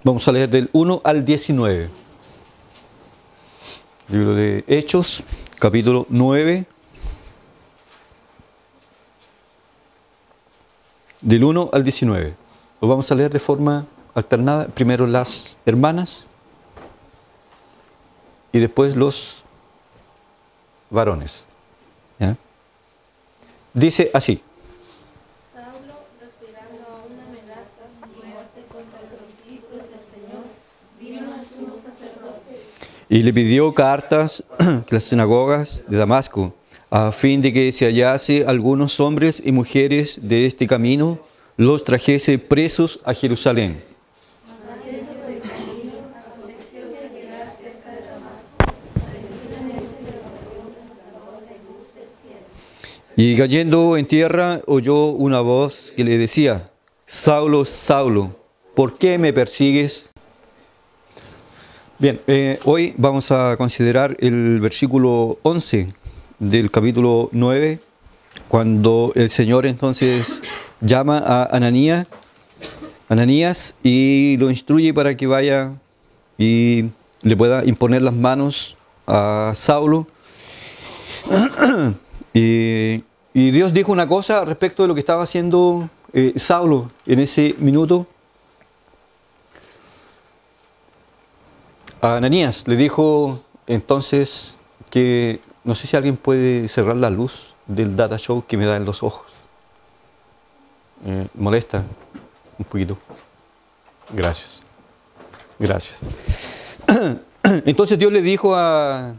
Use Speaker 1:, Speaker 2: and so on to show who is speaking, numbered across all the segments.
Speaker 1: Vamos a leer del 1 al 19. Libro de Hechos, capítulo 9. Del 1 al 19. Lo vamos a leer de forma alternada. Primero las hermanas y después los varones. ¿Ya? Dice así.
Speaker 2: Saulo, respirando aún amenazas y muerte contra los discípulos del Señor, vino al sumo sacerdote
Speaker 1: Y le pidió cartas a las sinagogas de Damasco, a fin de que si hallase algunos hombres y mujeres de este camino, los trajese presos a Jerusalén.
Speaker 2: saliendo por el camino, aconteció que al llegar cerca de Damasco, repentinamente le rodeó un resplandor de luz del cielo.
Speaker 1: Y cayendo en tierra, oyó una voz que le decía: Saulo, Saulo, ¿por qué me persigues? Bien, hoy vamos a considerar el versículo 11 del capítulo 9, cuando el Señor entonces llama a Ananías y lo instruye para que vaya y le pueda imponer las manos a Saulo. Y Dios dijo una cosa respecto de lo que estaba haciendo Saulo en ese minuto. A Ananías le dijo entonces que, no sé si alguien puede cerrar la luz del data show que me da en los ojos. Molesta un poquito. Gracias. Gracias. Entonces Dios le dijo a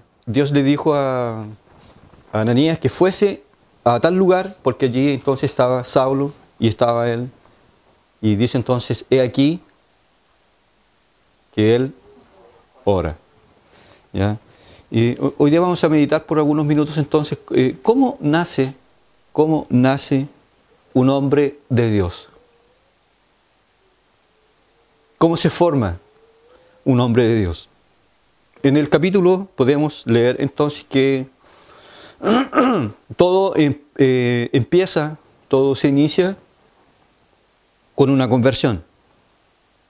Speaker 1: Ananías que fuese a tal lugar, porque allí entonces estaba Saulo y estaba él. Y dice entonces: he aquí que él ora. ¿Ya? Y hoy día vamos a meditar por algunos minutos entonces cómo nace un hombre de Dios. ¿Cómo se forma un hombre de Dios? En el capítulo podemos leer entonces que todo se inicia con una conversión,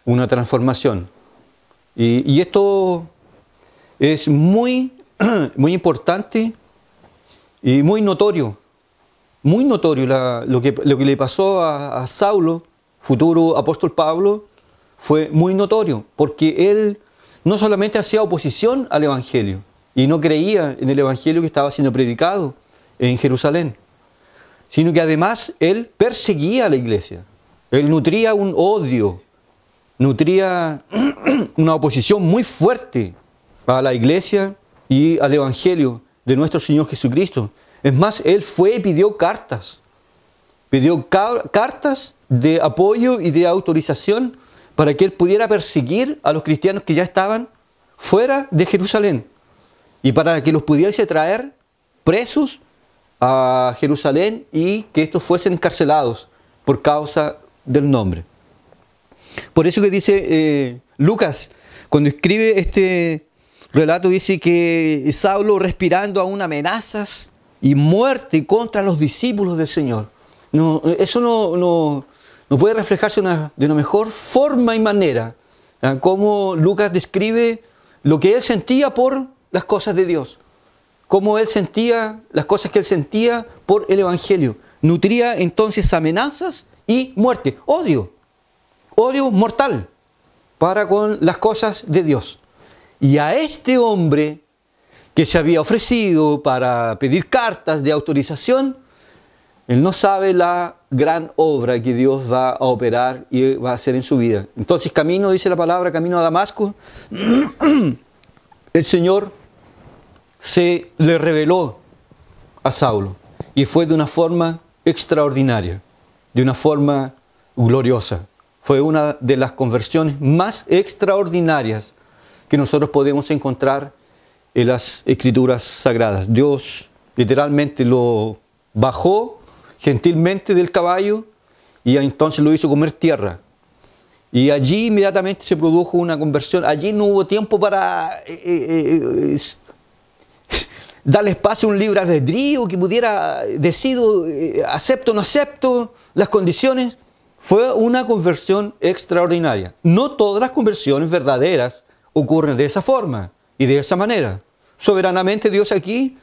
Speaker 1: una transformación. Y esto es muy importante y muy notorio. Muy notorio lo que le pasó a Saulo, futuro apóstol Pablo, fue muy notorio, porque él no solamente hacía oposición al Evangelio y no creía en el Evangelio que estaba siendo predicado en Jerusalén, sino que además él perseguía a la iglesia. Él nutría un odio, nutría una oposición muy fuerte a la iglesia y al Evangelio de nuestro Señor Jesucristo. Es más, él fue y pidió cartas de apoyo y de autorización para que él pudiera perseguir a los cristianos que ya estaban fuera de Jerusalén y para que los pudiese traer presos a Jerusalén y que estos fuesen encarcelados por causa del nombre. Por eso que dice Lucas, cuando escribe este relato, dice que Saulo, respirando aún amenazas y muerte contra los discípulos del Señor. No, eso no puede reflejarse de una mejor forma y manera, cómo Lucas describe lo que él sentía por las cosas de Dios, cómo él sentía las cosas que él sentía por el Evangelio. Nutría entonces amenazas y muerte, odio mortal para con las cosas de Dios. Y a este hombre que se había ofrecido para pedir cartas de autorización, él no sabe la gran obra que Dios va a operar y va a hacer en su vida. Entonces dice la palabra, camino a Damasco, el Señor se le reveló a Saulo y fue de una forma extraordinaria, de una forma gloriosa. Fue una de las conversiones más extraordinarias que nosotros podemos encontrar en las Escrituras Sagradas. Dios literalmente lo bajó gentilmente del caballo y entonces lo hizo comer tierra. Y allí inmediatamente se produjo una conversión. Allí no hubo tiempo para darle espacio a un libre albedrío que pudiera decidir acepto o no acepto las condiciones. fue una conversión extraordinaria. No todas las conversiones verdaderas ocurren de esa forma y de esa manera. Soberanamente Dios aquí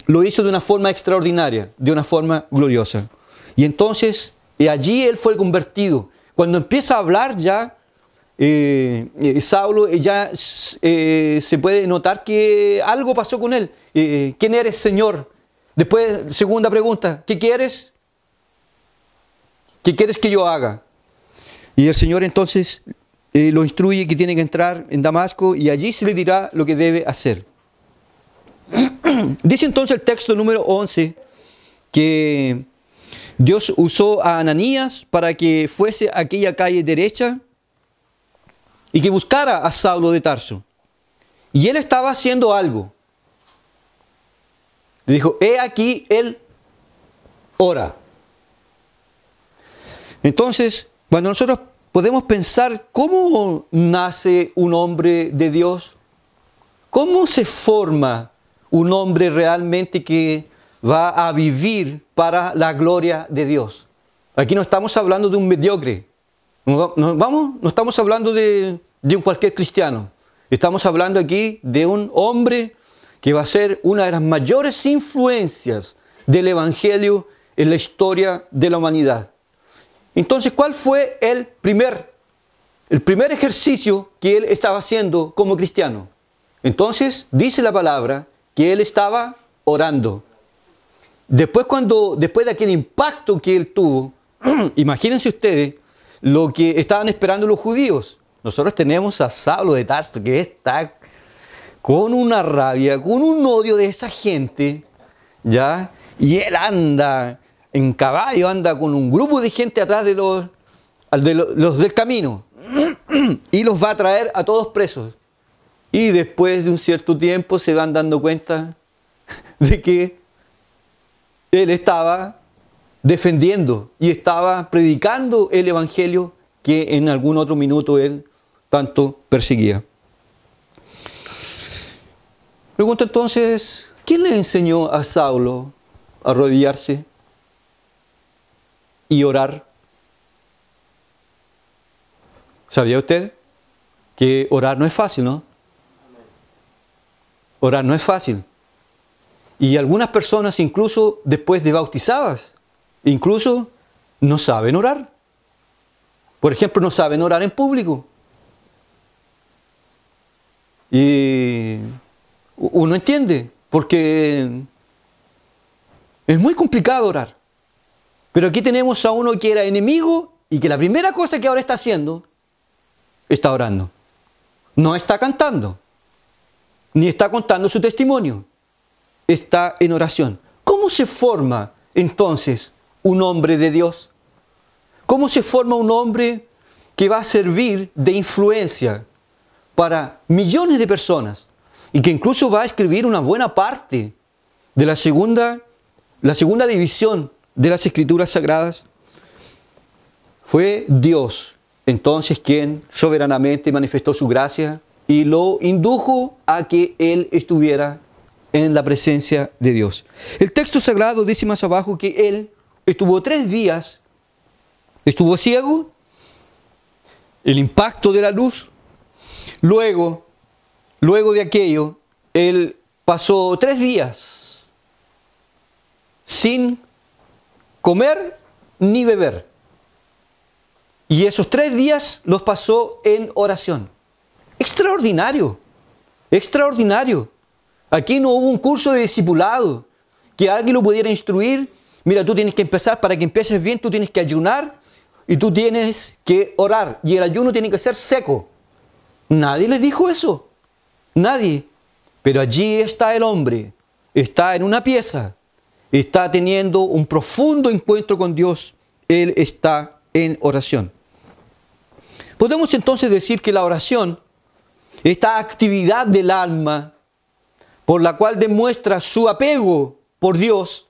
Speaker 1: lo hizo de una forma extraordinaria, de una forma gloriosa. Y entonces, allí él fue convertido. Cuando empieza a hablar ya, Saulo ya se puede notar que algo pasó con él. ¿Quién eres, Señor? Después, segunda pregunta, ¿qué quieres? ¿Qué quieres que yo haga? Y el Señor entonces lo instruye que tiene que entrar en Damasco y allí se le dirá lo que debe hacer. Dice entonces el texto número 11 que Dios usó a Ananías para que fuese a aquella calle derecha y que buscara a Saulo de Tarso. Y él estaba haciendo algo. Le dijo, he aquí, él ora. Entonces, cuando nosotros podemos pensar cómo nace un hombre de Dios, cómo se forma un hombre realmente que va a vivir para la gloria de Dios. Aquí no estamos hablando de un mediocre, no estamos hablando de un cualquier cristiano. Estamos hablando aquí de un hombre que va a ser una de las mayores influencias del Evangelio en la historia de la humanidad. Entonces, ¿cuál fue el primer ejercicio que él estaba haciendo como cristiano? Entonces, dice la palabra que él estaba orando. Después de aquel impacto que él tuvo, imagínense ustedes lo que estaban esperando los judíos. Nosotros tenemos a Saulo de Tarso que está con una rabia, con un odio de esa gente, ¿ya? Y él anda en caballo, anda con un grupo de gente atrás de los del camino y los va a traer a todos presos. Y después de un cierto tiempo se van dando cuenta de que él estaba defendiendo y estaba predicando el Evangelio que en algún otro minuto él tanto perseguía. Pregunto entonces, ¿quién le enseñó a Saulo a arrodillarse y orar? ¿Sabía usted que orar no es fácil, no? Orar no es fácil. Y algunas personas, incluso después de bautizadas, incluso no saben orar. Por ejemplo, no saben orar en público. Y uno entiende, porque es muy complicado orar. Pero aquí tenemos a uno que era enemigo y que la primera cosa que ahora está haciendo, está orando. No está cantando, ni está contando su testimonio. Está en oración. ¿Cómo se forma entonces un hombre de Dios? ¿Cómo se forma un hombre que va a servir de influencia para millones de personas y que incluso va a escribir una buena parte de la segunda división de las Escrituras Sagradas? Fue Dios entonces quien soberanamente manifestó su gracia y lo indujo a que él estuviera en la presencia de Dios. El texto sagrado dice más abajo que él estuvo 3 días, estuvo ciego, el impacto de la luz. Luego de aquello, él pasó 3 días sin comer ni beber. Y esos 3 días los pasó en oración. Extraordinario, extraordinario. Aquí no hubo un curso de discipulado que alguien lo pudiera instruir. Mira, tú tienes que empezar, para que empieces bien, tú tienes que ayunar y tú tienes que orar. Y el ayuno tiene que ser seco. Nadie les dijo eso. Nadie. Pero allí está el hombre. Está en una pieza. Está teniendo un profundo encuentro con Dios. Él está en oración. Podemos entonces decir que la oración, esta actividad del alma, por la cual demuestra su apego por Dios,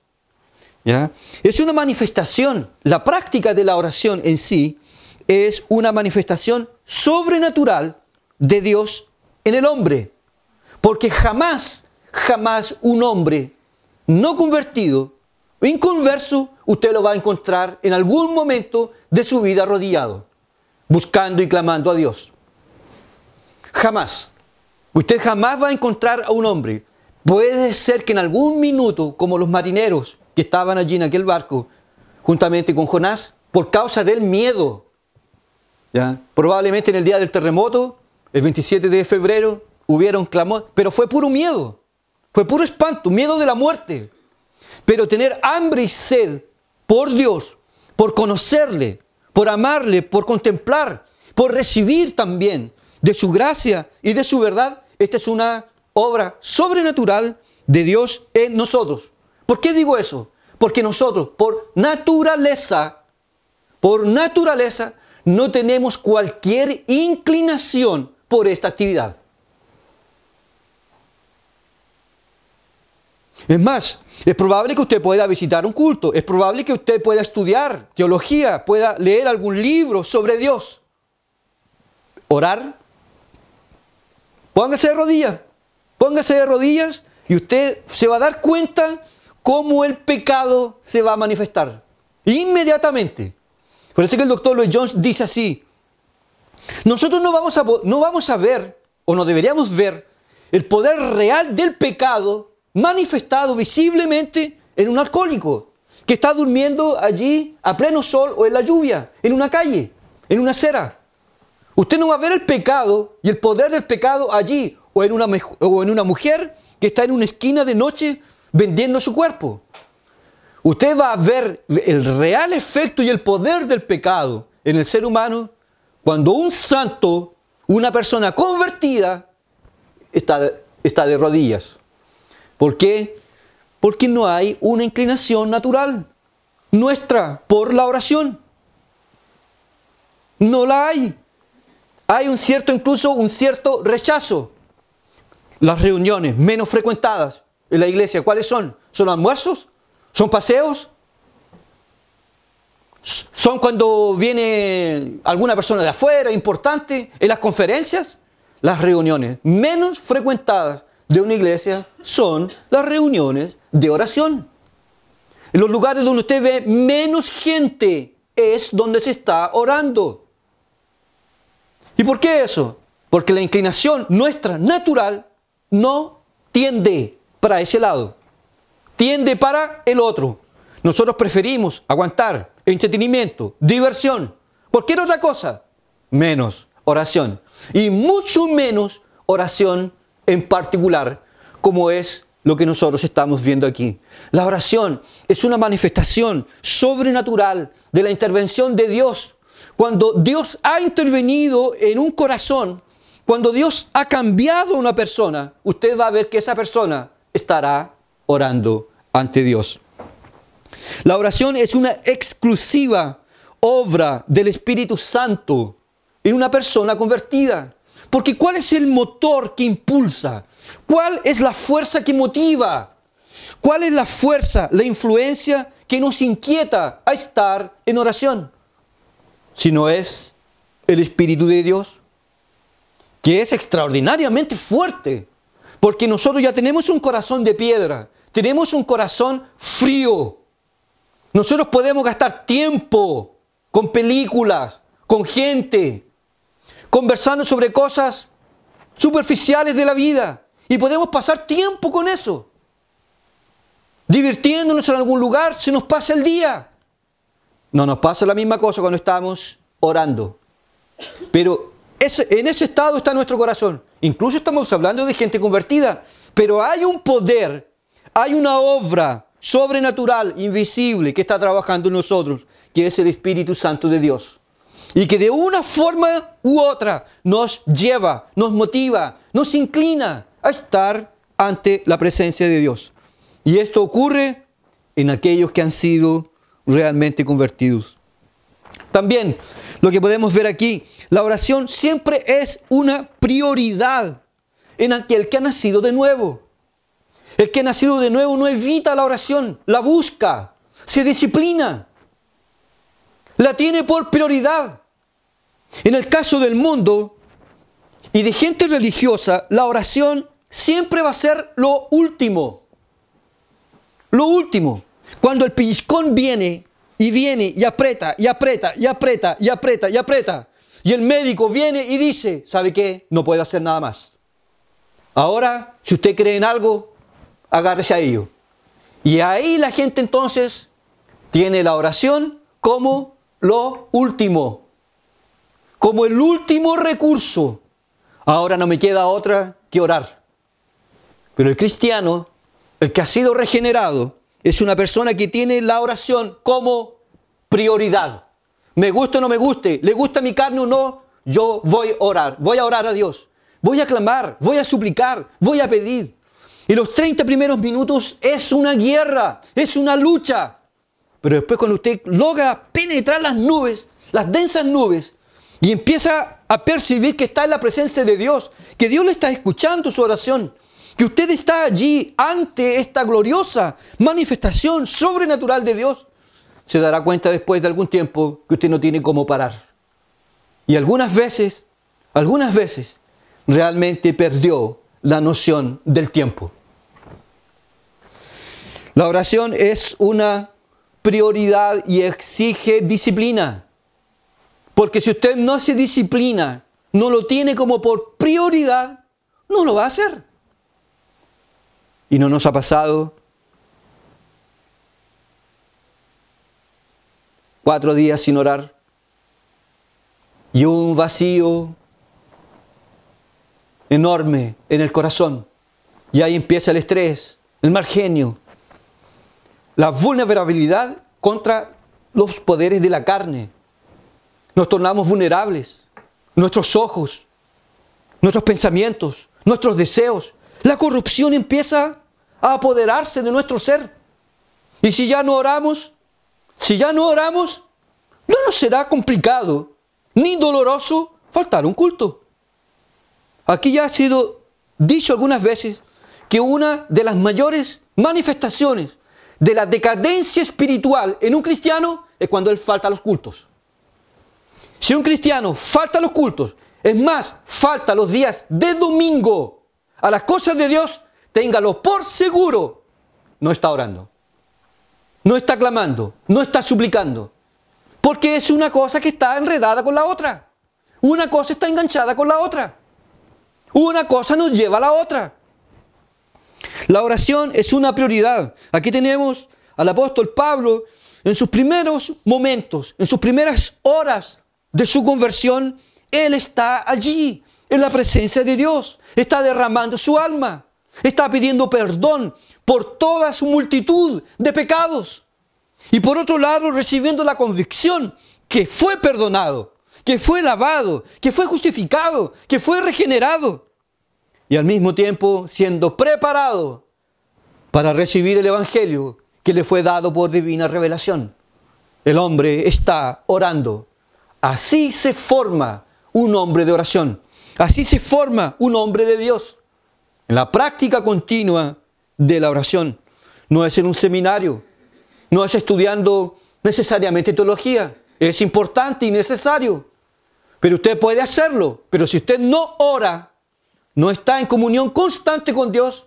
Speaker 1: ¿ya?, es una manifestación. La práctica de la oración en sí es una manifestación sobrenatural de Dios en el hombre. Porque jamás un hombre no convertido inconverso, usted lo va a encontrar en algún momento de su vida arrodillado, buscando y clamando a Dios. Jamás. Usted jamás va a encontrar a un hombre. Puede ser que en algún minuto, como los marineros que estaban allí en aquel barco, juntamente con Jonás, por causa del miedo, ¿ya? Probablemente en el día del terremoto, el 27 de febrero, hubieron clamor, pero fue puro miedo, fue puro espanto, miedo de la muerte. Pero tener hambre y sed por Dios, por conocerle, por amarle, por contemplar, por recibir también de su gracia y de su verdad, esta es una obra sobrenatural de Dios en nosotros. ¿Por qué digo eso? Porque nosotros, por naturaleza, no tenemos cualquier inclinación por esta actividad. Es más, es probable que usted pueda visitar un culto, es probable que usted pueda estudiar teología, pueda leer algún libro sobre Dios, orar. Póngase de rodillas y usted se va a dar cuenta cómo el pecado se va a manifestar inmediatamente. Por eso que el doctor Lloyd Jones dice así: nosotros no vamos a ver, o no deberíamos ver, el poder real del pecado manifestado visiblemente en un alcohólico que está durmiendo allí a pleno sol o en la lluvia, en una calle, en una acera. Usted no va a ver el pecado y el poder del pecado allí o en una mujer que está en una esquina de noche vendiendo su cuerpo. Usted va a ver el real efecto y el poder del pecado en el ser humano cuando un santo, una persona convertida, está de rodillas. ¿Por qué? Porque no hay una inclinación natural nuestra por la oración. No la hay. Hay incluso un cierto rechazo. Las reuniones menos frecuentadas en la iglesia, ¿cuáles son? ¿Son almuerzos? ¿Son paseos? ¿Son cuando viene alguna persona de afuera importante? ¿En las conferencias? Las reuniones menos frecuentadas de una iglesia son las reuniones de oración. En los lugares donde usted ve menos gente es donde se está orando. ¿Y por qué eso? Porque la inclinación nuestra natural no tiende para ese lado, tiende para el otro. Nosotros preferimos aguantar entretenimiento, diversión, cualquier otra cosa, menos oración. Y mucho menos oración en particular, como es lo que nosotros estamos viendo aquí. La oración es una manifestación sobrenatural de la intervención de Dios. Cuando Dios ha intervenido en un corazón, cuando Dios ha cambiado a una persona, usted va a ver que esa persona estará orando ante Dios. La oración es una exclusiva obra del Espíritu Santo en una persona convertida. Porque ¿cuál es el motor que impulsa? ¿Cuál es la fuerza que motiva? ¿Cuál es la fuerza, la influencia que nos inquieta a estar en oración? Si no es el Espíritu de Dios, que es extraordinariamente fuerte, porque nosotros ya tenemos un corazón de piedra, tenemos un corazón frío. Nosotros podemos gastar tiempo con películas, con gente, conversando sobre cosas superficiales de la vida, y podemos pasar tiempo con eso, divirtiéndonos en algún lugar, se nos pasa el día. No nos pasa la misma cosa cuando estamos orando. Pero en ese estado está nuestro corazón. Incluso estamos hablando de gente convertida. Pero hay un poder, hay una obra sobrenatural, invisible, que está trabajando en nosotros, que es el Espíritu Santo de Dios. Y que de una forma u otra nos lleva, nos motiva, nos inclina a estar ante la presencia de Dios. Y esto ocurre en aquellos que han sido realmente convertidos. También lo que podemos ver aquí, la oración siempre es una prioridad en aquel que ha nacido de nuevo. El que ha nacido de nuevo no evita la oración, la busca, se disciplina, la tiene por prioridad. En el caso del mundo y de gente religiosa, la oración siempre va a ser lo último. Lo último. Cuando el pellizcón viene y aprieta, y aprieta, y aprieta, y aprieta, y aprieta. Y el médico viene y dice, ¿sabe qué? No puedo hacer nada más. Ahora, si usted cree en algo, agárrese a ello. Y ahí la gente entonces tiene la oración como lo último, como el último recurso. Ahora no me queda otra que orar. Pero el cristiano, el que ha sido regenerado, es una persona que tiene la oración como prioridad. Me guste o no me guste, le gusta mi carne o no, yo voy a orar a Dios. Voy a clamar, voy a suplicar, voy a pedir. Y los 30 primeros minutos es una guerra, es una lucha. Pero después cuando usted logra penetrar las nubes, las densas nubes, y empieza a percibir que está en la presencia de Dios, que Dios le está escuchando su oración, que usted está allí ante esta gloriosa manifestación sobrenatural de Dios, se dará cuenta después de algún tiempo que usted no tiene cómo parar. Y algunas veces, realmente perdió la noción del tiempo. La oración es una prioridad y exige disciplina. Porque si usted no se disciplina, no lo tiene como por prioridad, no lo va a hacer. Y no nos ha pasado 4 días sin orar y un vacío enorme en el corazón. Y ahí empieza el estrés, el mal genio, la vulnerabilidad contra los poderes de la carne. Nos tornamos vulnerables, nuestros ojos, nuestros pensamientos, nuestros deseos. La corrupción empieza a apoderarse de nuestro ser. Y si ya no oramos, no nos será complicado ni doloroso faltar un culto. Aquí ya ha sido dicho algunas veces que una de las mayores manifestaciones de la decadencia espiritual en un cristiano es cuando él falta a los cultos. Si un cristiano falta a los cultos, es más, falta los días de domingo a las cosas de Dios, téngalo por seguro, no está orando, no está clamando, no está suplicando, porque es una cosa que está enredada con la otra, una cosa está enganchada con la otra, una cosa nos lleva a la otra. La oración es una prioridad. Aquí tenemos al apóstol Pablo en sus primeros momentos, en sus primeras horas de su conversión, él está allí, en la presencia de Dios, está derramando su alma, está pidiendo perdón por toda su multitud de pecados. Y por otro lado, recibiendo la convicción que fue perdonado, que fue lavado, que fue justificado, que fue regenerado. Y al mismo tiempo siendo preparado para recibir el Evangelio que le fue dado por divina revelación. El hombre está orando. Así se forma un hombre de oración. Así se forma un hombre de Dios. En la práctica continua de la oración. No es en un seminario. No es estudiando necesariamente teología. Es importante y necesario. Pero usted puede hacerlo. Pero si usted no ora, no está en comunión constante con Dios,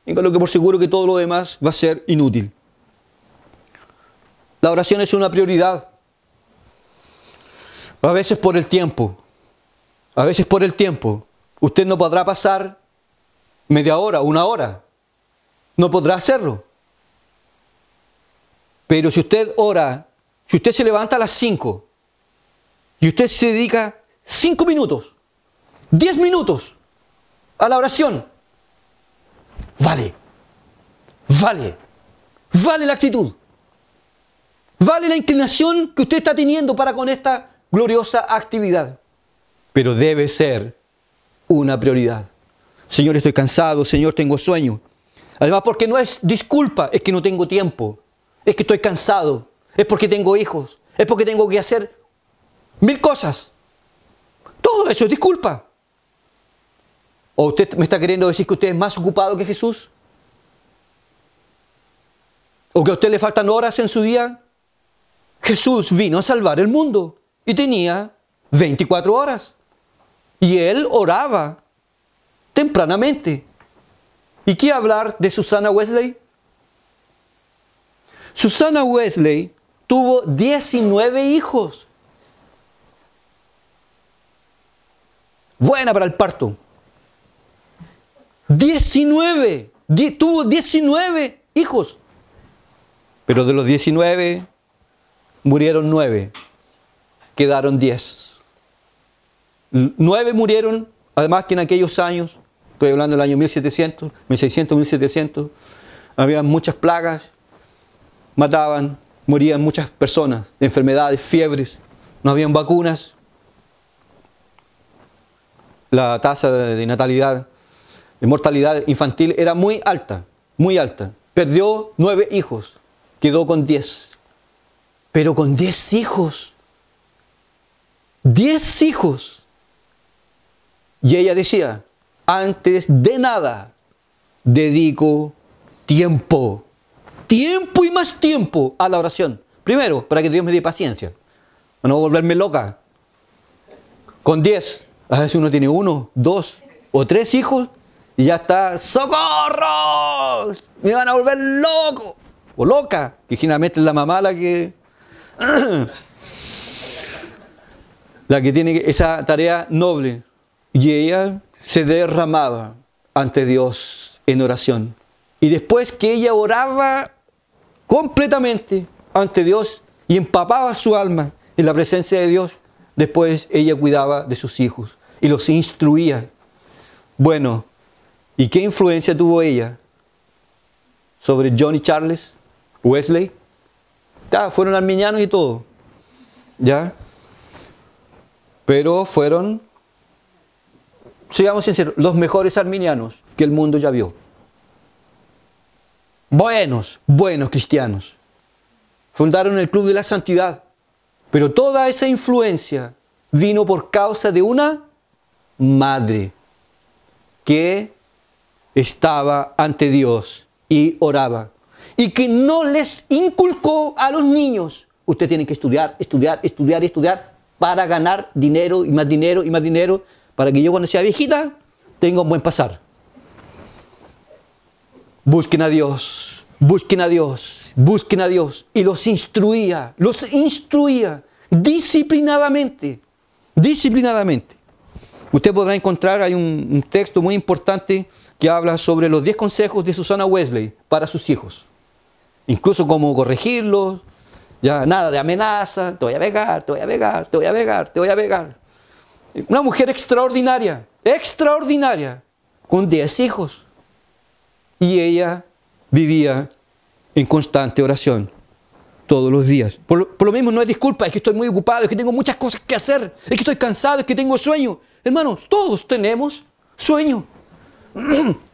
Speaker 1: tenga lo que por seguro que todo lo demás va a ser inútil. La oración es una prioridad. A veces por el tiempo. Usted no podrá pasar media hora, 1 hora. No podrá hacerlo. Pero si usted ora, si usted se levanta a las 5 y usted se dedica 5 minutos, 10 minutos a la oración, vale la actitud, vale la inclinación que usted está teniendo para con esta gloriosa actividad, pero debe ser una prioridad. Señor, estoy cansado, Señor, tengo sueño. Además, porque no es disculpa, es que no tengo tiempo, es que estoy cansado, es porque tengo hijos, es porque tengo que hacer 1000 cosas. Todo eso es disculpa. ¿O usted me está queriendo decir que usted es más ocupado que Jesús? ¿O que a usted le faltan horas en su día? Jesús vino a salvar el mundo y tenía 24 horas. Y él oraba tempranamente. ¿Y qué hablar de Susana Wesley? Susana Wesley tuvo 19 hijos. Buena para el parto. 19. Tuvo 19 hijos. Pero de los 19 murieron 9. Quedaron 10. 9 murieron, además que en aquellos años, estoy hablando del año 1700, 1600, 1700, había muchas plagas, mataban, morían muchas personas, de enfermedades, fiebres, no habían vacunas. La tasa de natalidad, de mortalidad infantil era muy alta, muy alta. Perdió 9 hijos, quedó con 10. Pero con 10 hijos. 10 hijos. Y ella decía, antes de nada, dedico tiempo y más tiempo a la oración. Primero, para que Dios me dé paciencia, para no volverme loca. Con 10, a veces uno tiene 1, 2 o 3 hijos y ya está, ¡socorro! Me van a volver loco o loca, que generalmente es la mamá la que tiene esa tarea noble. Y ella se derramaba ante Dios en oración. Y después que ella oraba completamente ante Dios y empapaba su alma en la presencia de Dios, después ella cuidaba de sus hijos y los instruía. Bueno, ¿y qué influencia tuvo ella sobre John y Charles Wesley? Ya, fueron arminianos y todo, ¿ya? Pero fueron, seamos sinceros, los mejores arminianos que el mundo ya vio. Buenos cristianos. Fundaron el Club de la Santidad. Pero toda esa influencia vino por causa de una madre que estaba ante Dios y oraba. Y que no les inculcó a los niños, usted tiene que estudiar para ganar dinero y más dinero y más dinero, para que yo cuando sea viejita tenga un buen pasar. Busquen a Dios, busquen a Dios, busquen a Dios. Y los instruía disciplinadamente. Usted podrá encontrar, hay un texto muy importante que habla sobre los 10 consejos de Susana Wesley para sus hijos. Incluso cómo corregirlos, ya nada de amenaza, te voy a pegar, te voy a pegar, te voy a pegar, te voy a pegar. Una mujer extraordinaria, con 10 hijos. Y ella vivía en constante oración todos los días. Por lo mismo no es disculpa, es que estoy muy ocupado, es que tengo muchas cosas que hacer, es que estoy cansado, es que tengo sueño. Hermanos, todos tenemos sueño.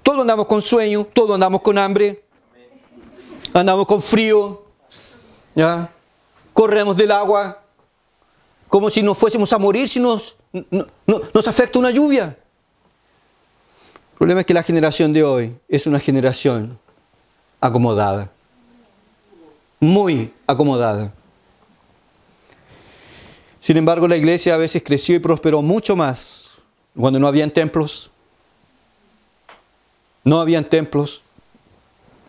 Speaker 1: Todos andamos con sueño, todos andamos con hambre, andamos con frío, ¿ya? Corremos del agua, como si nos fuésemos a morir si nos afecta una lluvia. El problema es que la generación de hoy es una generación acomodada, muy acomodada. Sin embargo, la iglesia a veces creció y prosperó mucho más cuando no habían templos. No habían templos,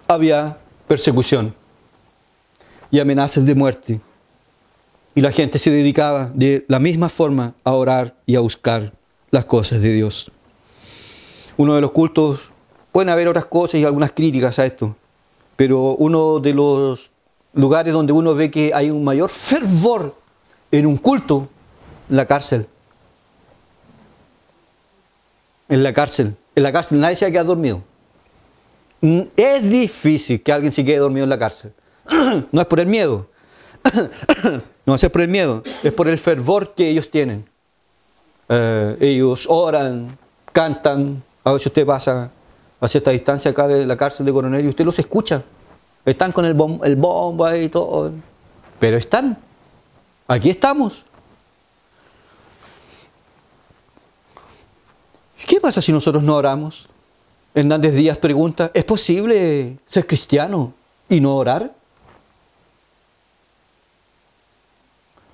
Speaker 1: había persecución y amenazas de muerte. Y la gente se dedicaba de la misma forma a orar y a buscar las cosas de Dios. Uno de los cultos, pueden haber otras cosas y algunas críticas a esto, pero uno de los lugares donde uno ve que hay un mayor fervor en un culto, en la cárcel. En la cárcel nadie se va a quedar dormido. Es difícil que alguien se quede dormido en la cárcel. No es por el miedo. No es por el miedo, es por el fervor que ellos tienen. Ellos oran, cantan. A veces usted pasa a cierta distancia acá de la cárcel de Coronel y usted los escucha. Están con el bombo ahí y todo. Pero están. Aquí estamos. ¿Qué pasa si nosotros no oramos? Hernández Díaz pregunta, ¿es posible ser cristiano y no orar?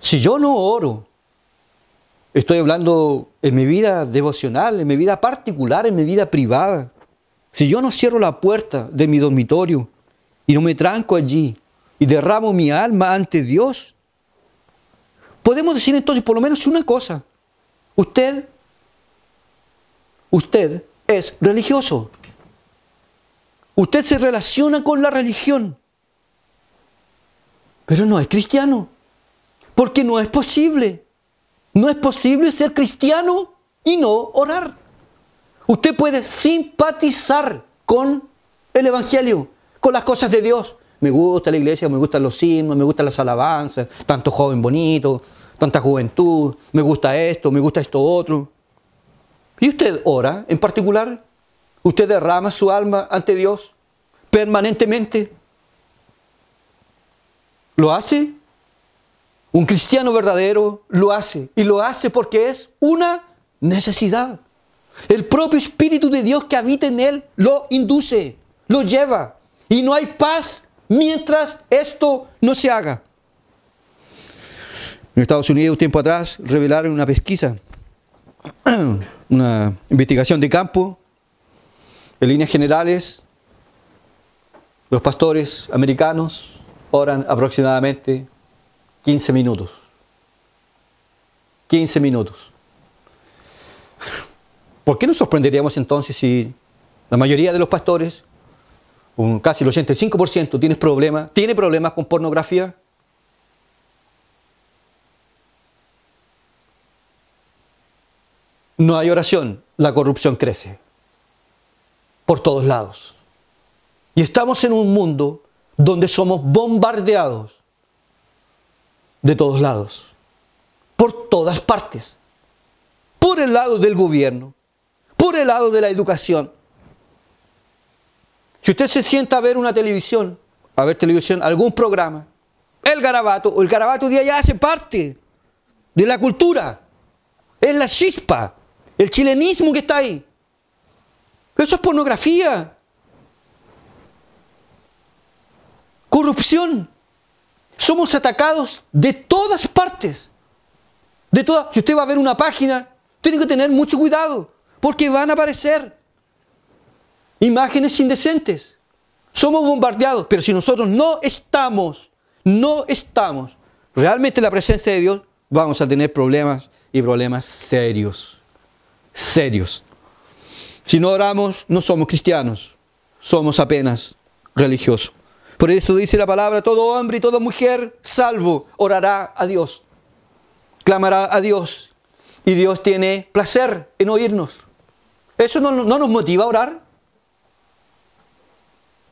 Speaker 1: Si yo no oro, estoy hablando en mi vida devocional, en mi vida particular, en mi vida privada. Si yo no cierro la puerta de mi dormitorio y no me tranco allí y derramo mi alma ante Dios. Podemos decir entonces por lo menos una cosa. Usted es religioso. Usted se relaciona con la religión. Pero no es cristiano. Porque no es posible. No es posible ser cristiano y no orar. Usted puede simpatizar con el Evangelio, con las cosas de Dios. Me gusta la iglesia, me gustan los himnos, me gustan las alabanzas, tanto joven bonito, tanta juventud, me gusta esto otro. ¿Y usted ora en particular? ¿Usted derrama su alma ante Dios permanentemente? ¿Lo hace? Un cristiano verdadero lo hace. Y lo hace porque es una necesidad. El propio Espíritu de Dios que habita en él lo induce, lo lleva. Y no hay paz mientras esto no se haga. En Estados Unidos, tiempo atrás, revelaron una pesquisa, una investigación de campo. En líneas generales, los pastores americanos oran aproximadamente 15 minutos. 15 minutos. ¿Por qué nos sorprenderíamos entonces si la mayoría de los pastores, casi el 85%, tiene problemas con pornografía? No hay oración, la corrupción crece por todos lados. Y estamos en un mundo donde somos bombardeados de todos lados, por todas partes, por el lado del gobierno, por el lado de la educación. Si usted se sienta a ver algún programa, el garabato de allá hace parte de la cultura, es la chispa, el chilenismo que está ahí. Eso es pornografía, corrupción. Somos atacados de todas partes. Si usted va a ver una página, tiene que tener mucho cuidado, porque van a aparecer imágenes indecentes. Somos bombardeados, pero si nosotros no estamos realmente en la presencia de Dios, vamos a tener problemas y problemas serios. Serios. Si no oramos, no somos cristianos, somos apenas religiosos. Por eso dice la palabra, todo hombre y toda mujer salvo orará a Dios, clamará a Dios, y Dios tiene placer en oírnos. ¿Eso no nos motiva a orar?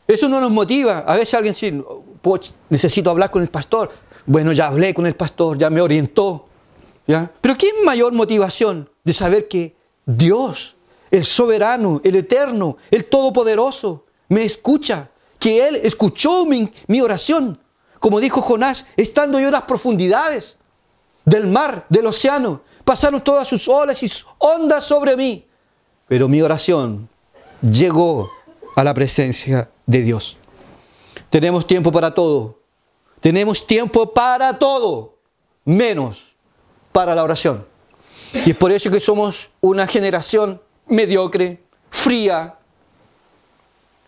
Speaker 1: Eso no nos motiva. A veces alguien dice, necesito hablar con el pastor. Bueno, ya hablé con el pastor, ya me orientó. ¿Ya? Pero ¿qué mayor motivación de saber que Dios, el soberano, el eterno, el todopoderoso, me escucha? Que Él escuchó mi oración. Como dijo Jonás, estando yo en las profundidades del mar, del océano, pasaron todas sus olas y sus ondas sobre mí. Pero mi oración llegó a la presencia de Dios. Tenemos tiempo para todo. Tenemos tiempo para todo, menos para la oración. Y es por eso que somos una generación mediocre, fría,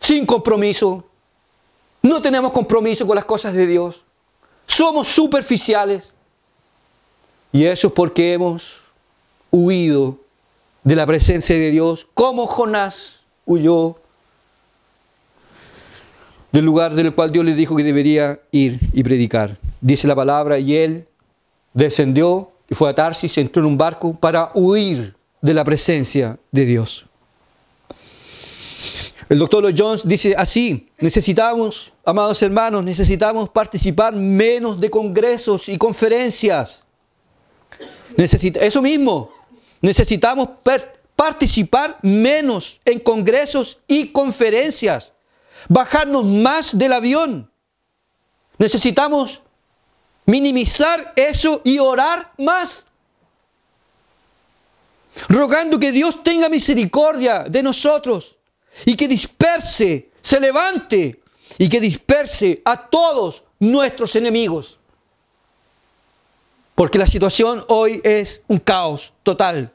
Speaker 1: sin compromiso. No tenemos compromiso con las cosas de Dios. Somos superficiales. Y eso es porque hemos huido de la presencia de Dios, como Jonás huyó del lugar del cual Dios le dijo que debería ir y predicar. Dice la palabra, y él descendió y fue a Tarsis, entró en un barco para huir de la presencia de Dios. El doctor Lloyd Jones dice así, necesitamos, amados hermanos, necesitamos participar menos de congresos y conferencias. Eso mismo, necesitamos participar menos en congresos y conferencias, bajarnos más del avión. Necesitamos minimizar eso y orar más, rogando que Dios tenga misericordia de nosotros y que disperse, se levante y que disperse a todos nuestros enemigos. Porque la situación hoy es un caos total.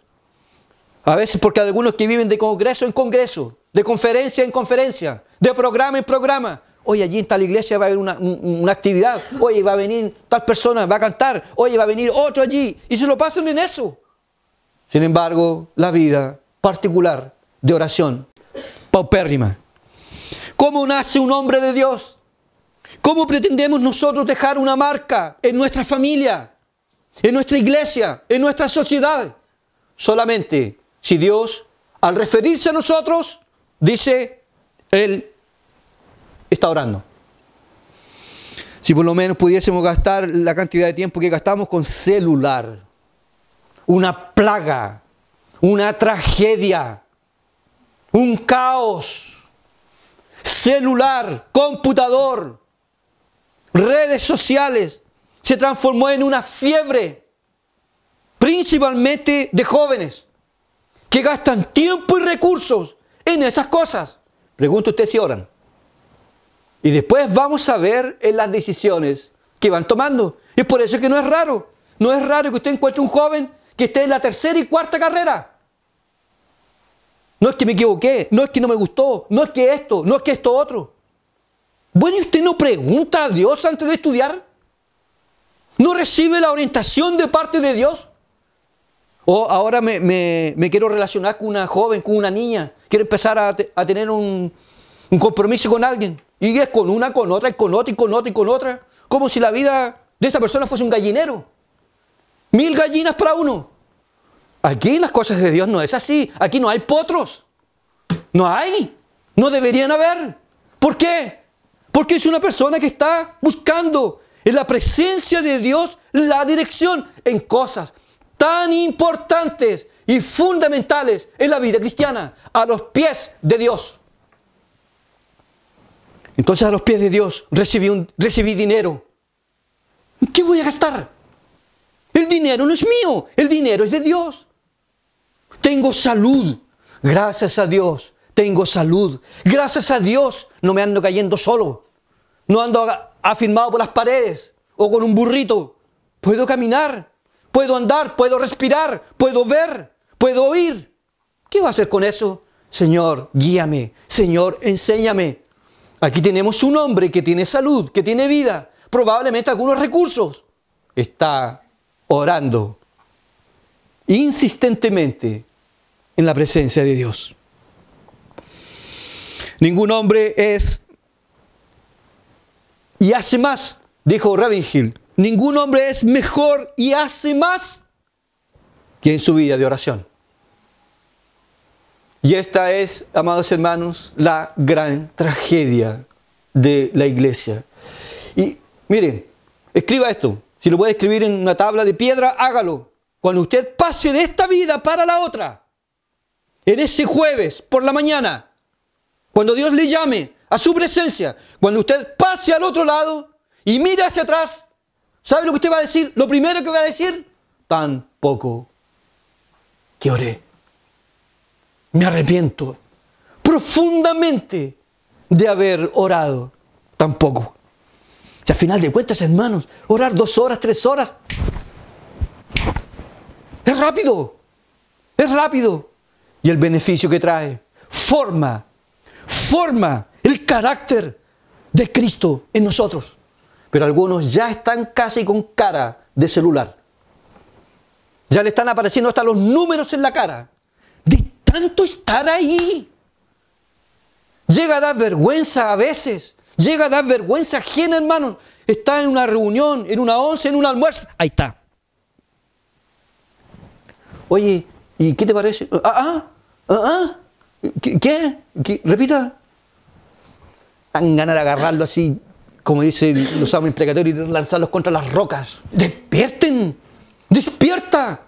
Speaker 1: A veces porque hay algunos que viven de congreso en congreso, de conferencia en conferencia, de programa en programa, Oye, allí en tal iglesia va a haber una actividad. Oye, va a venir tal persona, va a cantar. Oye, va a venir otro allí. Y se lo pasan en eso. Sin embargo, la vida particular de oración, paupérrima. ¿Cómo nace un hombre de Dios? ¿Cómo pretendemos nosotros dejar una marca en nuestra familia, en nuestra iglesia, en nuestra sociedad? Solamente si Dios, al referirse a nosotros, dice, Él está orando. Si por lo menos pudiésemos gastar la cantidad de tiempo que gastamos con celular, una plaga, una tragedia, un caos, celular, computador, redes sociales, se transformó en una fiebre, principalmente de jóvenes, que gastan tiempo y recursos en esas cosas. Pregunta usted si oran. Y después vamos a ver en las decisiones que van tomando. Y es por eso que no es raro. No es raro que usted encuentre un joven que esté en la tercera y cuarta carrera. No es que me equivoqué, no es que no me gustó, no es que esto, no es que esto otro. Bueno, ¿y usted no pregunta a Dios antes de estudiar? ¿No recibe la orientación de parte de Dios? O ahora me quiero relacionar con una joven, con una niña. Quiero empezar a tener un compromiso con alguien. Y es con una, con otra, y con otra, y con otra, y con otra. Como si la vida de esta persona fuese un gallinero. 1000 gallinas para uno. Aquí las cosas de Dios no es así. Aquí no hay potros. No hay. No deberían haber. ¿Por qué? Porque es una persona que está buscando en la presencia de Dios la dirección en cosas tan importantes y fundamentales en la vida cristiana, a los pies de Dios. Entonces a los pies de Dios recibí dinero. ¿Qué voy a gastar? El dinero no es mío, el dinero es de Dios. Tengo salud, gracias a Dios, tengo salud. Gracias a Dios no me ando cayendo solo. No ando afirmado por las paredes o con un burrito. Puedo caminar, puedo andar, puedo respirar, puedo ver, puedo oír. ¿Qué va a hacer con eso? Señor, guíame. Señor, enséñame. Aquí tenemos un hombre que tiene salud, que tiene vida, probablemente algunos recursos. Está orando insistentemente en la presencia de Dios. Ningún hombre es y hace más, dijo Ravenhill. Ningún hombre es mejor y hace más que en su vida de oración. Y esta es, amados hermanos, la gran tragedia de la iglesia. Y miren, escriba esto. Si lo puede escribir en una tabla de piedra, hágalo. Cuando usted pase de esta vida para la otra, en ese jueves por la mañana, cuando Dios le llame a su presencia, cuando usted pase al otro lado y mire hacia atrás, ¿sabe lo que usted va a decir? Lo primero que va a decir, tan poco que oré. Me arrepiento profundamente de haber orado tan poco. Y al final de cuentas, hermanos, orar 2 horas, 3 horas, es rápido. Es rápido. Y el beneficio que trae, forma el carácter de Cristo en nosotros. Pero algunos ya están casi con cara de celular. Ya le están apareciendo hasta los números en la cara. De tanto estar ahí. Llega a dar vergüenza a veces. Llega a dar vergüenza ajena, hermanos. Está en una reunión, en una once, en un almuerzo. Ahí está. Oye, ¿y qué te parece? ¿Qué? Repita. Dan ganas de agarrarlo así, como dice los amos imprecatorios, y lanzarlos contra las rocas. ¡Despierten! ¡Despierta!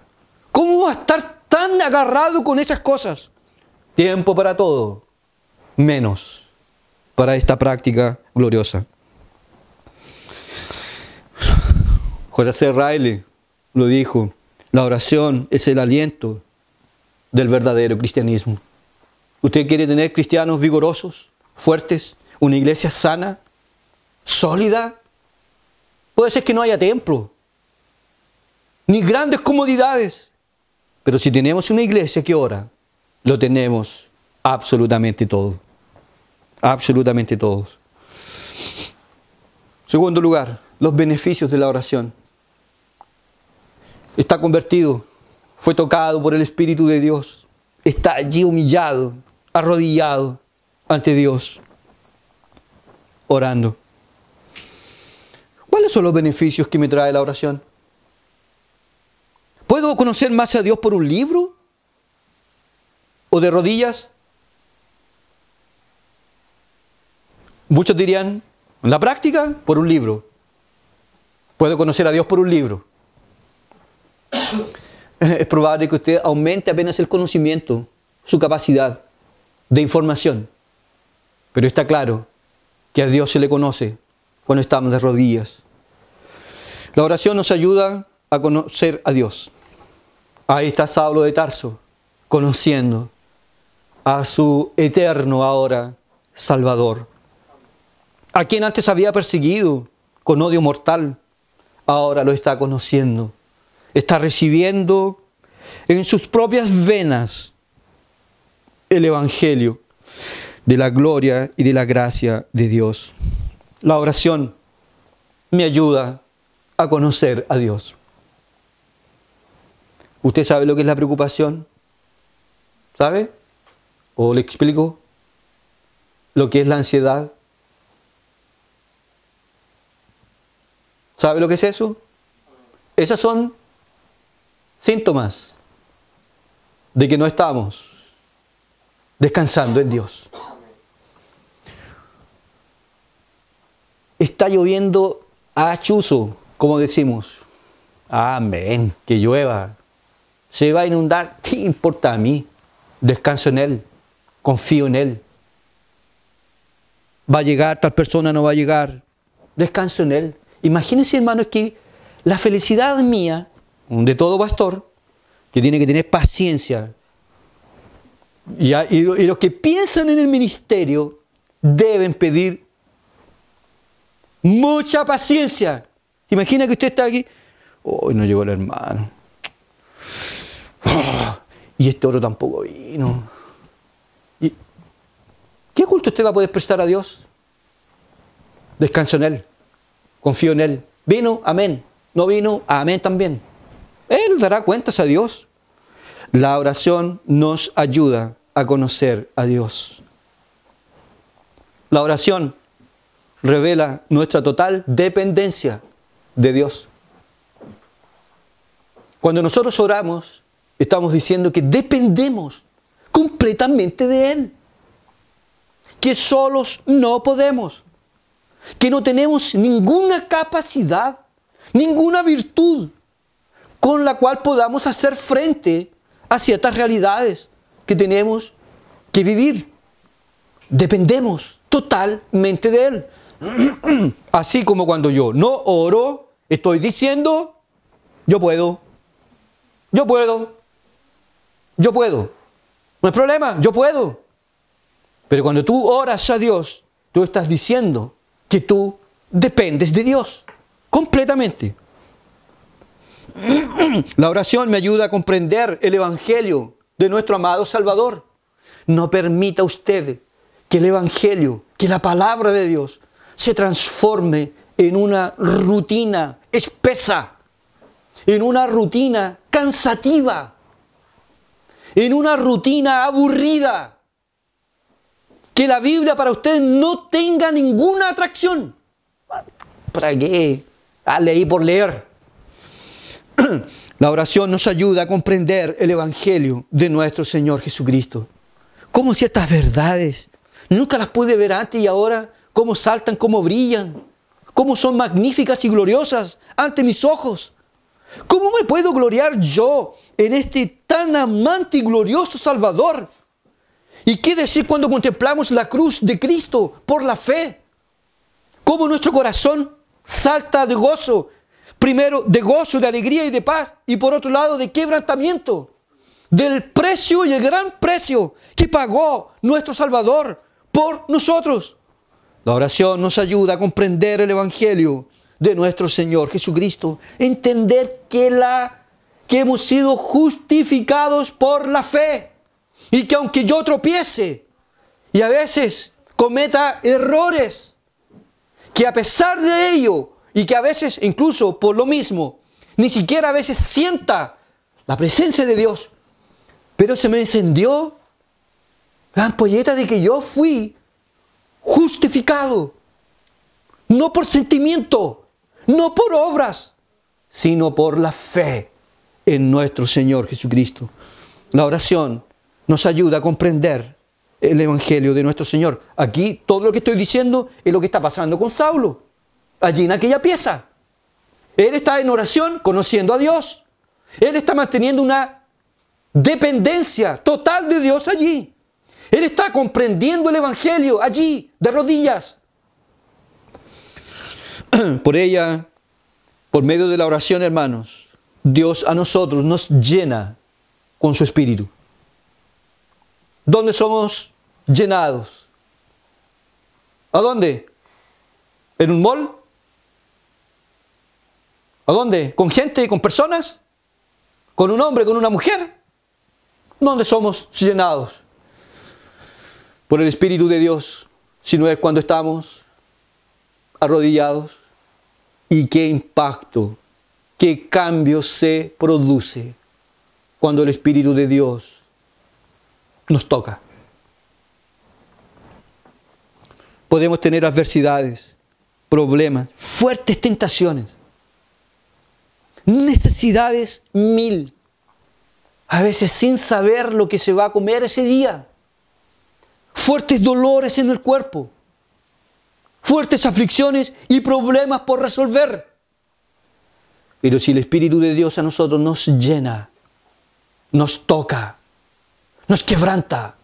Speaker 1: ¿Cómo va a estar tan agarrado con esas cosas? Tiempo para todo, menos para esta práctica gloriosa. J.C. Riley lo dijo, la oración es el aliento del verdadero cristianismo. ¿Usted quiere tener cristianos vigorosos, fuertes, una iglesia sana, sólida? Puede ser que no haya templo, ni grandes comodidades, pero si tenemos una iglesia que ora, lo tenemos absolutamente todo. Absolutamente todos. Segundo lugar, los beneficios de la oración. Está convertido, fue tocado por el Espíritu de Dios, está allí humillado, arrodillado ante Dios, orando. ¿Cuáles son los beneficios que me trae la oración? ¿Puedo conocer más a Dios por un libro? ¿O de rodillas? Muchos dirían, en la práctica, por un libro. Puedo conocer a Dios por un libro. Es probable que usted aumente apenas el conocimiento, su capacidad de información. Pero está claro que a Dios se le conoce cuando estamos de rodillas. La oración nos ayuda a conocer a Dios. Ahí está Saulo de Tarso, conociendo a su eterno ahora Salvador. A quien antes había perseguido con odio mortal, ahora lo está conociendo. Está recibiendo en sus propias venas el Evangelio de la gloria y de la gracia de Dios. La oración me ayuda a conocer a Dios. ¿Usted sabe lo que es la preocupación? ¿Sabe? ¿O le explico lo que es la ansiedad? ¿Sabe lo que es eso? Esas son síntomas de que no estamos descansando en Dios. Está lloviendo a chuzo, como decimos. Amén, que llueva. Se va a inundar, ¿qué importa a mí? Descanso en Él, confío en Él. Va a llegar, tal persona no va a llegar. Descanso en Él. Imagínense, hermanos, que la felicidad mía, de todo pastor, que tiene que tener paciencia, y los que piensan en el ministerio deben pedir mucha paciencia. Imagina que usted está aquí, hoy no llegó el hermano, y este otro tampoco vino. ¿Qué culto usted va a poder prestar a Dios? Descanso en Él, confío en Él. ¿Vino? Amén. ¿No vino? Amén también. Él dará cuentas a Dios. La oración nos ayuda a conocer a Dios. La oración revela nuestra total dependencia de Dios. Cuando nosotros oramos, estamos diciendo que dependemos completamente de Él. Que solos no podemos. Que no tenemos ninguna capacidad, ninguna virtud con la cual podamos hacer frente a ciertas realidades que tenemos que vivir. Dependemos totalmente de Él. Así como cuando yo no oro, estoy diciendo, yo puedo. Yo puedo. Yo puedo. No hay problema, yo puedo. Pero cuando tú oras a Dios, tú estás diciendo que tú dependes de Dios completamente. La oración me ayuda a comprender el Evangelio de nuestro amado Salvador. No permita usted que el Evangelio, que la palabra de Dios se transforme en una rutina espesa, en una rutina cansativa, en una rutina aburrida. Que la Biblia para usted no tenga ninguna atracción. ¿Para qué? Leí por leer. La oración nos ayuda a comprender el Evangelio de nuestro Señor Jesucristo. Cómo ciertas verdades, nunca las pude ver antes y ahora, cómo saltan, cómo brillan, cómo son magníficas y gloriosas ante mis ojos. ¿Cómo me puedo gloriar yo en este tan amante y glorioso Salvador? ¿Y qué decir cuando contemplamos la cruz de Cristo por la fe? Cómo nuestro corazón salta de gozo. Primero de gozo, de alegría y de paz. Y por otro lado de quebrantamiento. Del precio y el gran precio que pagó nuestro Salvador por nosotros. La oración nos ayuda a comprender el Evangelio de nuestro Señor Jesucristo. Entender que hemos sido justificados por la fe. Y que aunque yo tropiece y a veces cometa errores, que a pesar de ello, y que a veces incluso por lo mismo, ni siquiera a veces sienta la presencia de Dios, pero se me encendió la ampolleta de que yo fui justificado, no por sentimiento, no por obras, sino por la fe en nuestro Señor Jesucristo. La oración nos ayuda a comprender el Evangelio de nuestro Señor. Aquí todo lo que estoy diciendo es lo que está pasando con Saulo, allí en aquella pieza. Él está en oración conociendo a Dios. Él está manteniendo una dependencia total de Dios allí. Él está comprendiendo el Evangelio allí, de rodillas. Por ella, por medio de la oración, hermanos, Dios a nosotros nos llena con su Espíritu. ¿Dónde somos llenados? ¿A dónde? ¿En un mall? ¿A dónde? ¿Con gente? ¿Con personas? ¿Con un hombre? ¿Con una mujer? ¿Dónde somos llenados? Por el Espíritu de Dios, si no es cuando estamos arrodillados. Y qué impacto, qué cambio se produce cuando el Espíritu de Dios nos toca. Podemos tener adversidades, problemas, fuertes tentaciones, necesidades mil, a veces sin saber lo que se va a comer ese día, fuertes dolores en el cuerpo, fuertes aflicciones y problemas por resolver. Pero si el Espíritu de Dios a nosotros nos llena, nos toca, nos quebranta,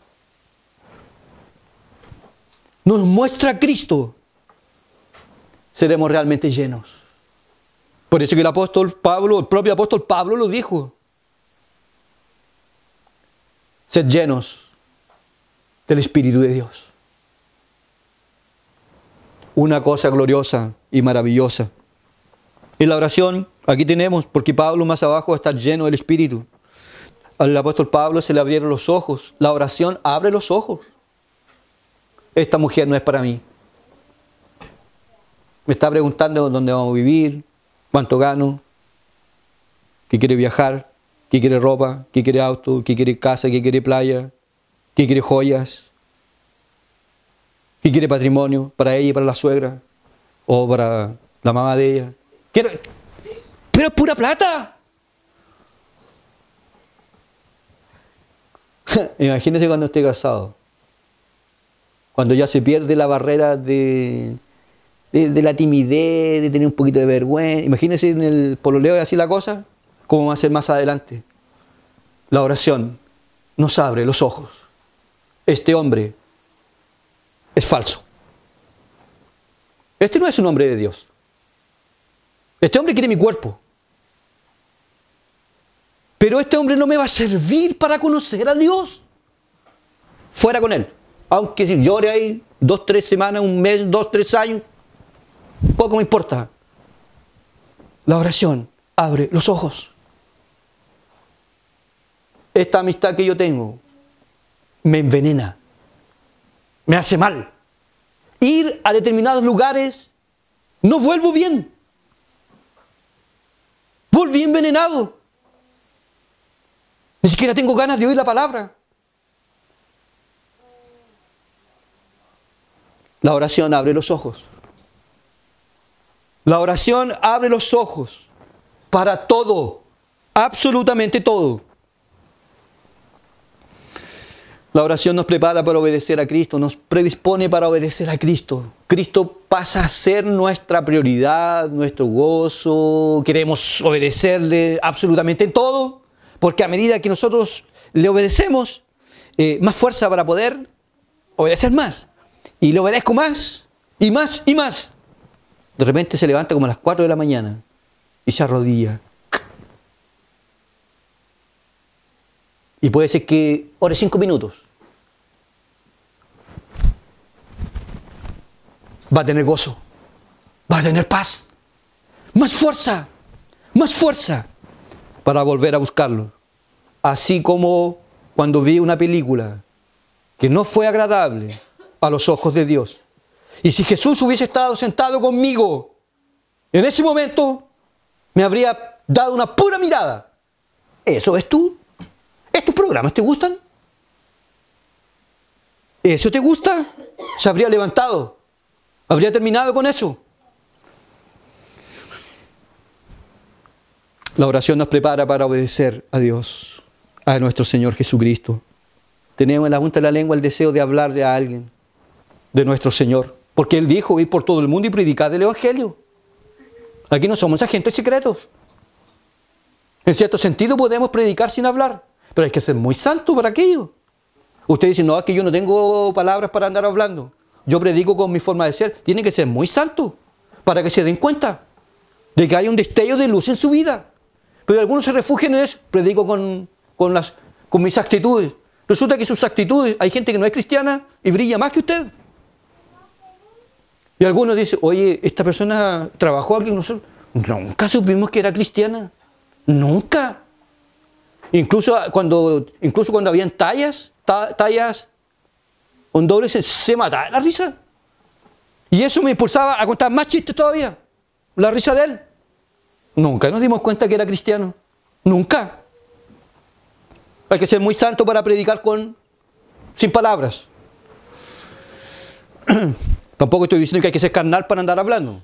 Speaker 1: nos muestra a Cristo, seremos realmente llenos. Por eso que el apóstol Pablo, el propio apóstol Pablo lo dijo. Sed llenos del Espíritu de Dios. Una cosa gloriosa y maravillosa. En la oración, aquí tenemos, porque Pablo más abajo está lleno del Espíritu. Al apóstol Pablo se le abrieron los ojos. La oración abre los ojos. Esta mujer no es para mí. Me está preguntando dónde vamos a vivir, cuánto gano, qué quiere viajar, qué quiere ropa, qué quiere auto, qué quiere casa, qué quiere playa, qué quiere joyas, qué quiere patrimonio para ella y para la suegra, o para la mamá de ella. Pero es pura plata. Imagínese cuando esté casado. Cuando ya se pierde la barrera de la timidez, de tener un poquito de vergüenza. Imagínese en el pololeo y así la cosa, cómo va a ser más adelante. La oración nos abre los ojos. Este hombre es falso. Este no es un hombre de Dios. Este hombre quiere mi cuerpo. Pero este hombre no me va a servir para conocer a Dios. Fuera con él. Aunque si llore ahí 2, 3 semanas, un mes, 2, 3 años, poco me importa. La oración abre los ojos. Esta amistad que yo tengo me envenena, me hace mal. Ir a determinados lugares, no vuelvo bien. Volví envenenado. Ni siquiera tengo ganas de oír la palabra. La oración abre los ojos. La oración abre los ojos para todo, absolutamente todo. La oración nos prepara para obedecer a Cristo, nos predispone para obedecer a Cristo. Cristo pasa a ser nuestra prioridad, nuestro gozo. Queremos obedecerle absolutamente en todo, porque a medida que nosotros le obedecemos, más fuerza para poder obedecer más. Y le obedezco más, y más, y más. De repente se levanta como a las 4 de la mañana y se arrodilla. Y puede ser que ore 5 minutos. Va a tener gozo, va a tener paz, más fuerza para volver a buscarlo. Así como cuando vi una película que no fue agradable a los ojos de Dios Y si Jesús hubiese estado sentado conmigo, en ese momento me habría dado una pura mirada. ¿Eso ves tú? ¿Estos programas te gustan? ¿Eso te gusta? Se habría levantado. Habría terminado con eso. La oración nos prepara para obedecer a Dios, a nuestro Señor Jesucristo. Tenemos en la punta de la lengua el deseo de hablarle a alguien de nuestro Señor. Porque Él dijo ir por todo el mundo y predicar el Evangelio. Aquí no somos agentes secretos. En cierto sentido podemos predicar sin hablar, pero hay que ser muy santo para aquello. Usted dice, no, es que yo no tengo palabras para andar hablando. Yo predico con mi forma de ser. Tiene que ser muy santo para que se den cuenta de que hay un destello de luz en su vida. Pero algunos se refugian en eso. Predico con mis actitudes. Resulta que sus actitudes, hay gente que no es cristiana y brilla más que usted. Y algunos dicen, oye, esta persona trabajó aquí con nosotros. Nunca supimos que era cristiana. Nunca. Incluso cuando habían tallas con dobles, se mataba de la risa. Y eso me impulsaba a contar más chistes todavía. La risa de él. Nunca nos dimos cuenta que era cristiano. Nunca. Hay que ser muy santo para predicar sin palabras. Tampoco estoy diciendo que hay que ser carnal para andar hablando.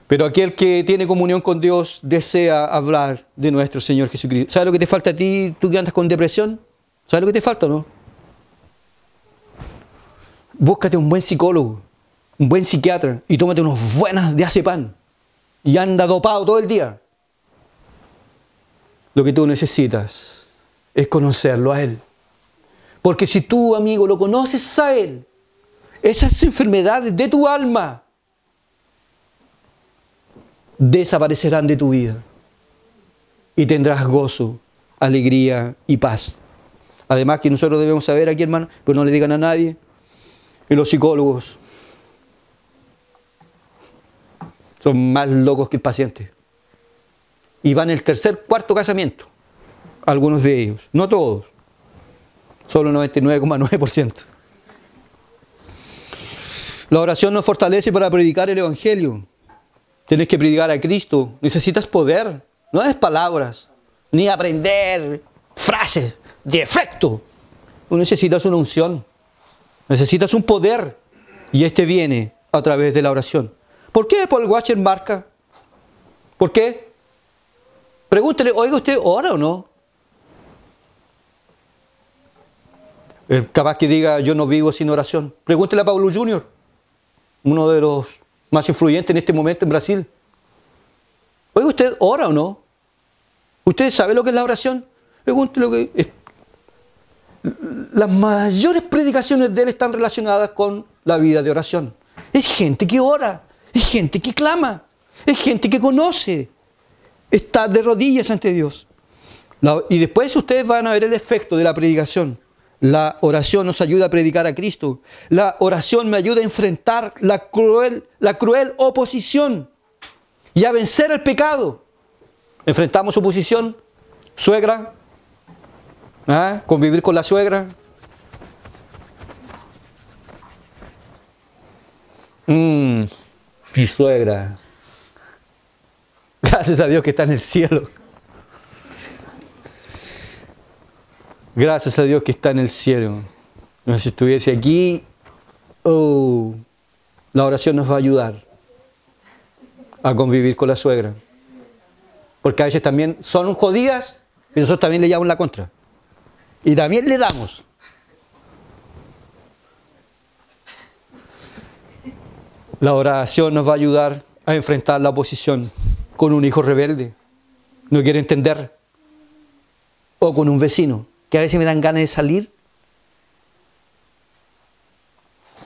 Speaker 1: Pero aquel que tiene comunión con Dios desea hablar de nuestro Señor Jesucristo. ¿Sabes lo que te falta a ti, tú que andas con depresión? ¿Sabes lo que te falta, no? Búscate un buen psicólogo, un buen psiquiatra y tómate unos buenas de azepam. Y anda dopado todo el día. Lo que tú necesitas es conocerlo a Él. Porque si tú, amigo, lo conoces a Él, esas enfermedades de tu alma desaparecerán de tu vida. Y tendrás gozo, alegría y paz. Además que nosotros debemos saber aquí, hermano, pero no le digan a nadie, que los psicólogos son más locos que el paciente. Y van en el tercer, cuarto casamiento. Algunos de ellos, no todos. Solo 99,9%. La oración nos fortalece para predicar el Evangelio. Tienes que predicar a Cristo. Necesitas poder. No es palabras, ni aprender frases de efecto. Tú necesitas una unción. Necesitas un poder. Y este viene a través de la oración. ¿Por qué Paul Washer marca? ¿Por qué? Pregúntele, oiga, ¿usted ora o no? Capaz que diga, yo no vivo sin oración. Pregúntele a Paulo Jr., uno de los más influyentes en este momento en Brasil. Oiga, ¿usted ora o no? ¿Usted sabe lo que es la oración? Pregúntele lo que es. Las mayores predicaciones de él están relacionadas con la vida de oración. Es gente que ora, es gente que clama, es gente que conoce, está de rodillas ante Dios. Y después ustedes van a ver el efecto de la predicación. La oración nos ayuda a predicar a Cristo. La oración me ayuda a enfrentar la cruel oposición y a vencer el pecado. Enfrentamos oposición, suegra, convivir con la suegra. Mi suegra. Gracias a Dios que está en el cielo. Gracias a Dios que está en el cielo. No sé si estuviese aquí, la oración nos va a ayudar a convivir con la suegra. Porque a veces también son jodidas y nosotros también le llevamos la contra. Y también le damos. La oración nos va a ayudar a enfrentar la oposición con un hijo rebelde, no quiere entender, o con un vecino, que a veces me dan ganas de salir,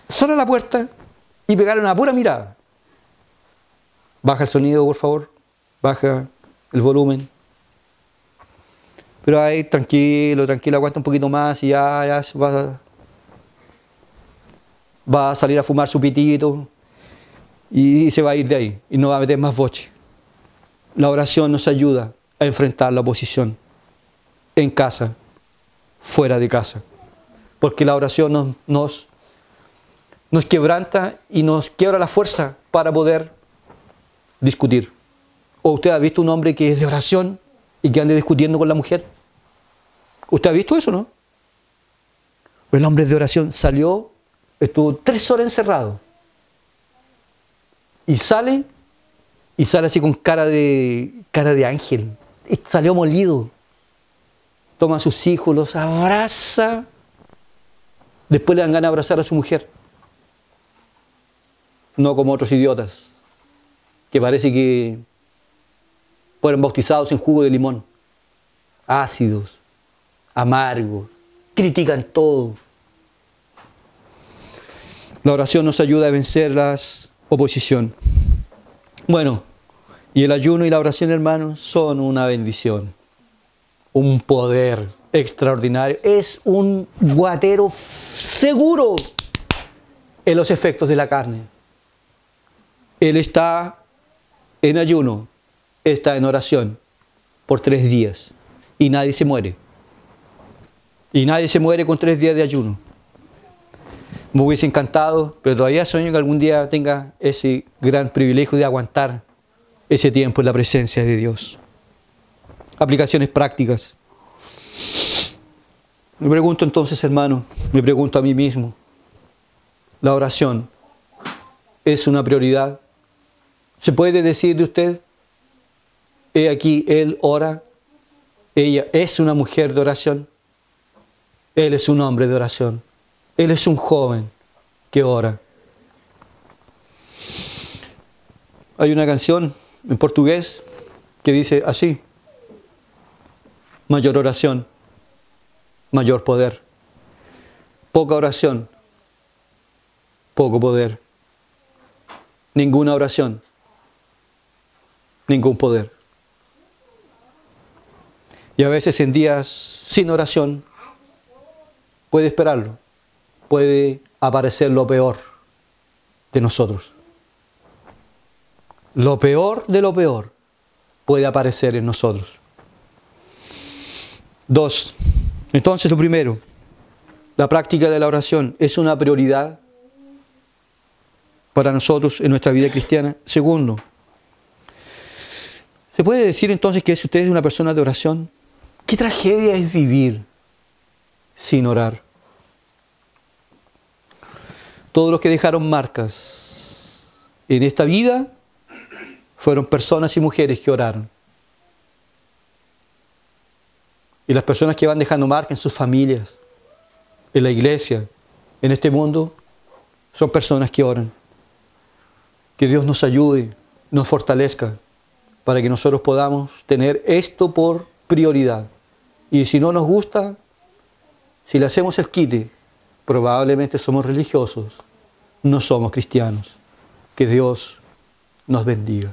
Speaker 1: solo a la puerta y pegarle una pura mirada. Baja el sonido, por favor, baja el volumen. Pero ahí, tranquilo, aguanta un poquito más y ya va a salir a fumar su pitito y se va a ir de ahí y no va a meter más boche. La oración nos ayuda a enfrentar la oposición en casa, fuera de casa. porque la oración nos quebranta y nos quiebra la fuerza para poder discutir. ¿O usted ha visto un hombre que es de oración y que ande discutiendo con la mujer? ¿Usted ha visto eso, no? El hombre de oración salió, estuvo 3 horas encerrado. Y sale así con cara de ángel. Y salió molido. Toma a sus hijos, los abraza. Después le dan ganas de abrazar a su mujer. No como otros idiotas, que parece que fueron bautizados en jugo de limón. Ácidos, amargos, critican todo. La oración nos ayuda a vencer la oposición. Bueno, y el ayuno y la oración, hermanos, son una bendición. Un poder extraordinario. Es un guatero seguro en los efectos de la carne. Él está en ayuno, está en oración por 3 días y nadie se muere. Y nadie se muere con 3 días de ayuno. Me hubiese encantado, pero todavía sueño que algún día tenga ese gran privilegio de aguantar ese tiempo en la presencia de Dios. Aplicaciones prácticas. Me pregunto entonces, hermano, me pregunto a mí mismo, ¿la oración es una prioridad? ¿Se puede decir de usted, he aquí, él ora, ella es una mujer de oración, él es un hombre de oración, él es un joven que ora? Hay una canción en portugués que dice así: mayor oración, mayor poder. Poca oración, poco poder. Ninguna oración, ningún poder. Y a veces en días sin oración puede esperarlo, puede aparecer lo peor de nosotros. Lo peor de lo peor puede aparecer en nosotros. 2. Entonces, lo primero, la práctica de la oración es una prioridad para nosotros en nuestra vida cristiana. Segundo, ¿se puede decir entonces que si usted es una persona de oración? ¿Qué tragedia es vivir sin orar? Todos los que dejaron marcas en esta vida fueron personas y mujeres que oraron. Y las personas que van dejando marca en sus familias, en la iglesia, en este mundo, son personas que oran. Que Dios nos ayude, nos fortalezca, para que nosotros podamos tener esto por prioridad. Y si no nos gusta, si le hacemos el quite, probablemente somos religiosos, no somos cristianos. Que Dios nos bendiga.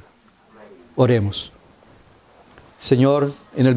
Speaker 1: Oremos. Señor, en el